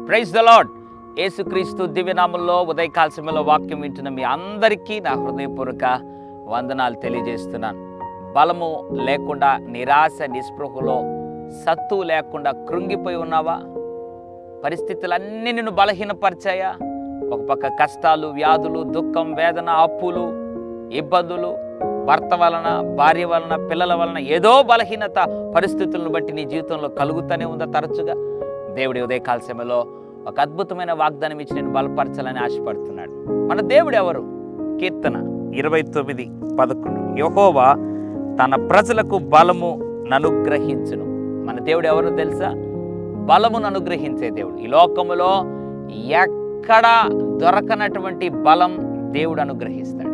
Praise the lord. యేసుక్రీస్తు దివ్యనామంలో ఉదయకాల సమయంలో వాక్యం వింటున్న మీ అందరికీ నా హృదయపూర్వక వందనాలు తెలియజేస్తున్నాను. బలము లేకుండా నిరాశ నిస్పృహలో సత్తు లేకుండా కృంగిపోయి ఉన్నావా? పరిస్థితులన్నీ నిన్ను బలహీనపరిచాయా? ఒక పక్క కష్టాలు, వ్యాధులు, దుఃఖం, వేదన, అప్పులు, ఇబ్బందులు, భర్త వలన, భార్య వలన, పిల్లల వలన ఏదో బలహీనత పరిస్థితులను బట్టి నీ జీవితంలో కలుగుతూనే ఉందా? తరచుగా దేవుడి ఉదయకాల సమయంలో ఒక అద్భుతమైన వాగ్దానం ఇచ్చి నేను బలపరచాలని ఆశపడుతున్నాడు. మన దేవుడు ఎవరు? కీర్తన 29:11 యెహోవా తన ప్రజలకు బలము అనుగ్రహించును. మన దేవుడు ఎవరు తెలుసా? బలమును అనుగ్రహించే దేవుడు. ఈ లోకములో ఎక్కడ దొరకనటువంటి బలం దేవుడు అనుగ్రహిస్తాడు.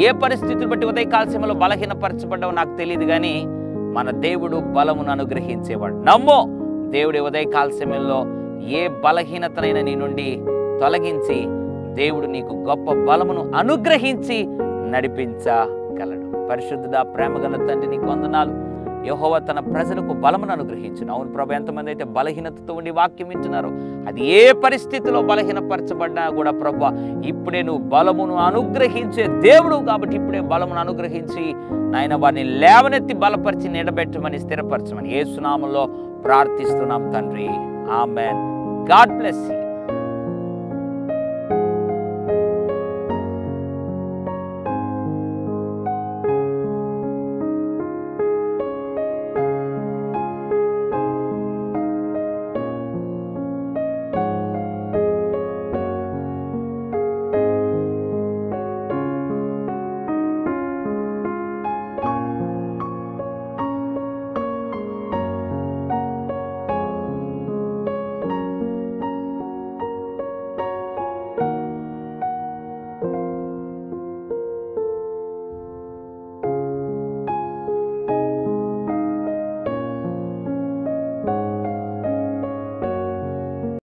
ఏ పరిస్థితులు బట్టి ఉదయకాల సమయంలో బలహీనపరచబడ్డావో నాకు తెలియదు, కానీ మన దేవుడు బలమును అనుగ్రహించేవాడు. నమ్మో, దేవుడి ఉదయకాల సమయంలో ఏ బలహీనతనైనా నీ నుండి తొలగించి దేవుడు నీకు గొప్ప బలమును అనుగ్రహించి నడిపించగలడు. పరిశుద్ధుడా, ప్రేమగల తండ్రి, నీకు వందనాలు. యెహోవా తన ప్రజలకు బలమును అనుగ్రహించును. అవును ప్రభు, ఎంతమంది అయితే బలహీనతతో ఉండి వాక్యం వింటున్నారో, అది ఏ పరిస్థితిలో బలహీనపరచబడినా కూడా ప్రభు, ఇప్పుడే నువ్వు బలమును అనుగ్రహించే దేవుడు కాబట్టి ఇప్పుడే బలమును అనుగ్రహించి నాయన వారిని లేవనెత్తి బలపరిచి నిలబెట్టమని, స్థిరపరచమని యేసు నామములో ప్రార్థిస్తున్నాం తండ్రి. ఆమేన్. God bless you.